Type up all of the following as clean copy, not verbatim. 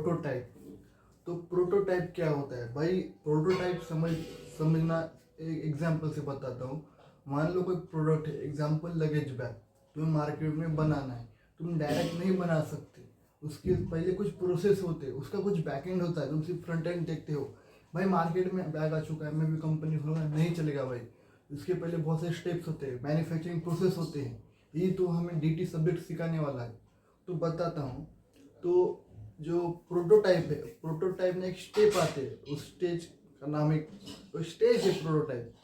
Prototype. तो prototype क्या होता है भाई? प्रोटोटाइप समझना एक एग्जांपल से बताता हूँ। मान लो कोई प्रोडक्ट है, एग्जांपल लगेज बैग, तुम्हें मार्केट में बनाना है। तुम डायरेक्ट नहीं बना सकते, उसके पहले कुछ प्रोसेस होते हैं, उसका कुछ बैकएंड होता है। तुम सिर्फ फ्रंट एंड देखते हो। भाई मार्केट में बैग आ चुका है, मैं भी कंपनी खोलूंगा, नहीं चलेगा भाई। उसके पहले बहुत सारे स्टेप्स होते हैं, मैन्युफैक्चरिंग प्रोसेस होते हैं। ये तो हमें डीटी सब्जेक्ट सिखाने वाला है, तो बताता हूँ। तो जो प्रोटोटाइप है, प्रोटोटाइप में एक स्टेप आते हैं, उस स्टेज का नाम एक स्टेज है प्रोटोटाइप।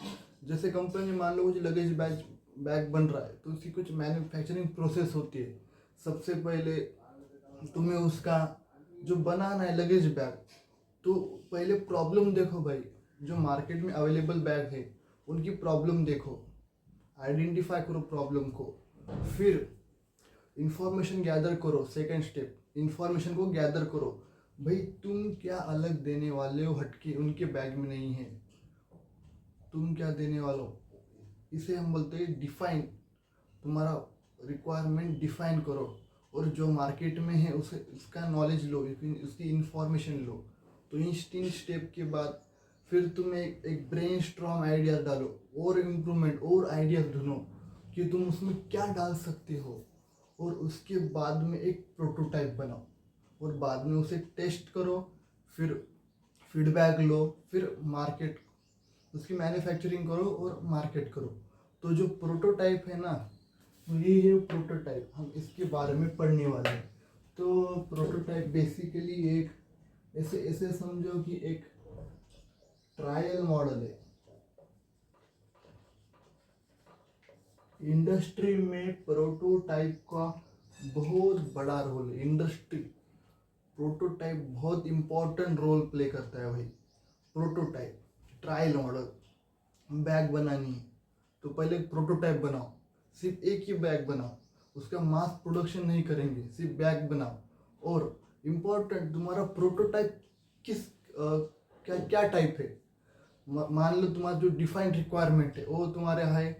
जैसे कंपनी में मान लो कुछ लगेज बैग बन रहा है, तो उसकी कुछ मैन्युफैक्चरिंग प्रोसेस होती है। सबसे पहले तुम्हें उसका जो बनाना है लगेज बैग, तो पहले प्रॉब्लम देखो भाई। जो मार्केट में अवेलेबल बैग है उनकी प्रॉब्लम देखो, आइडेंटिफाई करो प्रॉब्लम को। फिर इंफॉर्मेशन गैदर करो। सेकंड स्टेप, इंफॉर्मेशन को गैदर करो। भाई तुम क्या अलग देने वाले हो हटके उनके बैग में नहीं है, तुम क्या देने वाले हो, इसे हम बोलते हैं डिफाइन। तुम्हारा रिक्वायरमेंट डिफाइन करो, और जो मार्केट में है उसे उसका नॉलेज लो, उसकी इंफॉर्मेशन लो। तो इन 3 स्टेप के बाद फिर तुम एक ब्रेन स्ट्रॉन्ग आइडिया डालो, और इम्प्रूवमेंट और आइडिया ढूंढो कि तुम उसमें क्या डाल सकते हो। और उसके बाद में एक प्रोटोटाइप बनाओ, और बाद में उसे टेस्ट करो। फिर फीडबैक लो, फिर मार्केट उसकी मैन्युफैक्चरिंग करो और मार्केट करो। तो जो प्रोटोटाइप है ना, ये है प्रोटोटाइप, हम इसके बारे में पढ़ने वाले हैं। तो प्रोटोटाइप बेसिकली एक ऐसे ऐसे समझो कि एक ट्रायल मॉडल है। इंडस्ट्री में प्रोटोटाइप का बहुत बड़ा रोल है। इंडस्ट्री प्रोटोटाइप बहुत इंपॉर्टेंट रोल प्ले करता है भाई। प्रोटोटाइप ट्रायल मॉडल, बैग बनानी है तो पहले प्रोटोटाइप बनाओ। सिर्फ एक ही बैग बनाओ, उसका मास प्रोडक्शन नहीं करेंगे, सिर्फ बैग बनाओ। और इम्पोर्टेंट, तुम्हारा प्रोटोटाइप किस क्या क्या टाइप है। मान लो तुम्हारा जो डिफाइंड रिक्वायरमेंट है वो तुम्हारे है,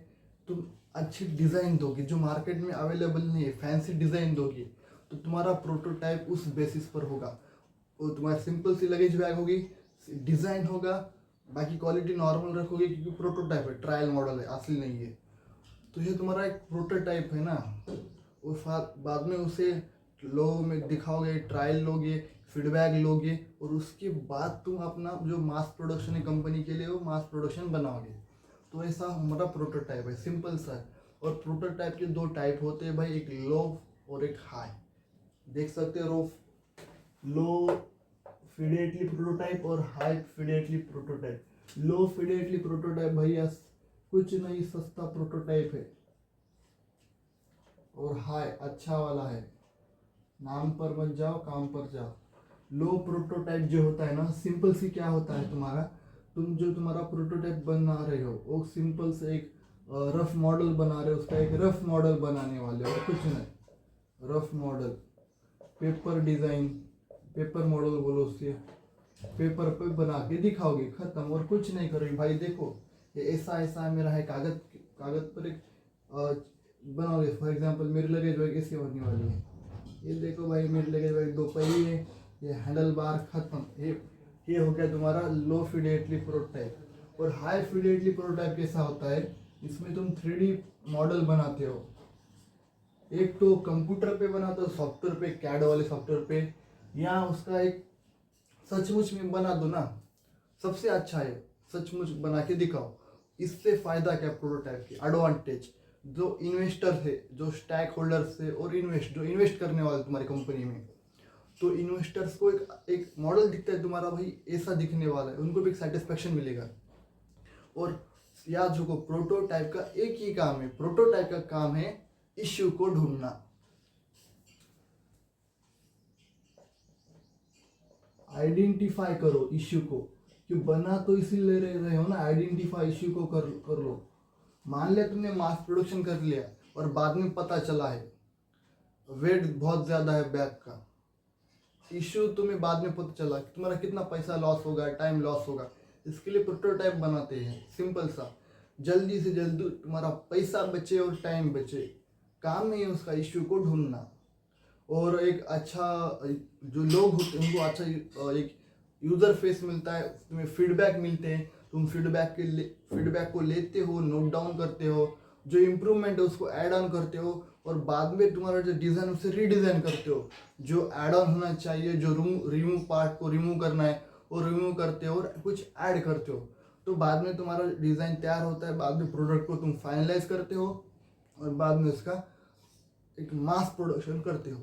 तुम अच्छी डिज़ाइन दोगे जो मार्केट में अवेलेबल नहीं है, फैंसी डिज़ाइन दोगे, तो तुम्हारा प्रोटोटाइप उस बेसिस पर होगा। वो तुम्हारी सिंपल सी लगेज बैग होगी, डिज़ाइन होगा, बाकी क्वालिटी नॉर्मल रखोगे क्योंकि प्रोटोटाइप है, ट्रायल मॉडल है, असली नहीं है। तो ये तुम्हारा एक प्रोटोटाइप है ना। और बाद में उसे लोगों में दिखाओगे, ट्रायल लोगे, फीडबैक लोगे, और उसके बाद तुम अपना जो मास प्रोडक्शन है कंपनी के लिए, वो मास प्रोडक्शन बनाओगे। तो ऐसा हमारा प्रोटोटाइप है, सिंपल सा है। और प्रोटोटाइप के 2 टाइप होते हैं भाई, एक लो और एक हाई। देख सकते हो, लो फिडेलिटी प्रोटोटाइप और हाई फिडेलिटी प्रोटोटाइप। लो फिडेलिटी प्रोटोटाइप भैया कुछ नहीं, सस्ता प्रोटोटाइप है। और हाई अच्छा वाला है, नाम पर मत जाओ, काम पर जाओ। लो प्रोटोटाइप जो होता है ना, सिंपल सी क्या होता है तुम्हारा, तुम जो तुम्हारा प्रोटोटाइप बना रहे हो वो सिंपल से एक रफ मॉडल बना रहे हो, उसका एक रफ मॉडल बनाने वाले हो, कुछ नहीं। Rough model, paper design, paper model बोलो उससे, पेपर पे बना के दिखाओगे, खत्म। और कुछ नहीं करोगे। भाई देखो ये ऐसा ऐसा मेरा है, कागज कागज पर एक बनाओगे। फॉर एग्जांपल मेरी लगेज बैग ऐसी होने वाली है। ये देखो भाई मेरी लगेज बैग 2 पहिए है, ये हैंडल बार, खत्म। ये हो गया तुम्हारा लो फिडेलिटी प्रोटोटाइप। और हाई फिडेलिटी प्रोटोटाइप कैसा होता है, इसमें तुम 3D मॉडल बनाते हो। एक तो कंप्यूटर पे बनाते हो, सॉफ्टवेयर पे, कैड वाले सॉफ्टवेयर पे, या उसका एक सचमुच में बना दो ना, सबसे अच्छा है सचमुच बना के दिखाओ। इससे फायदा क्या प्रोटोटाइप की एडवांटेज, जो इन्वेस्टर है, जो स्टैक होल्डर्स है, और जो इन्वेस्ट करने वाले तुम्हारी कंपनी में, तो इन्वेस्टर्स को एक मॉडल दिखता है तुम्हारा, भाई ऐसा दिखने वाला है, उनको भी एक सेटिस्फेक्शन मिलेगा। और याद रखो प्रोटोटाइप का एक ही काम है, प्रोटोटाइप का काम है इश्यू को ढूंढना। आइडेंटिफाई करो इश्यू को, कि बना तो इसीलिए रहे हो ना, आइडेंटिफाई इश्यू को कर लो। मान लिया तुमने मास प्रोडक्शन कर लिया और बाद में पता चला है वेट बहुत ज़्यादा है बैग का, इश्यू तुम्हें बाद में पता चला कि तुम्हारा कितना पैसा लॉस होगा, टाइम लॉस होगा। इसके लिए प्रोटोटाइप बनाते हैं, सिंपल सा, जल्दी से जल्दी तुम्हारा पैसा बचे और टाइम बचे। काम नहीं है उसका इश्यू को ढूंढना। और एक अच्छा जो लोग होते हैं उनको अच्छा एक यूज़र फेस मिलता है, तुम्हें फीडबैक मिलते हैं, तुम फीडबैक को लेते हो, नोट डाउन करते हो, जो इम्प्रूवमेंट है उसको ऐड ऑन करते हो, और बाद में तुम्हारा जो डिज़ाइन उसे रीडिज़ाइन करते हो, जो ऐड ऑन होना चाहिए, जो रिमूव पार्ट को रिमूव करना है वो रिमूव करते हो और कुछ ऐड करते हो। तो बाद में तुम्हारा डिज़ाइन तैयार होता है, बाद में प्रोडक्ट को तुम फाइनलाइज करते हो और बाद में उसका एक मास प्रोडक्शन करते हो।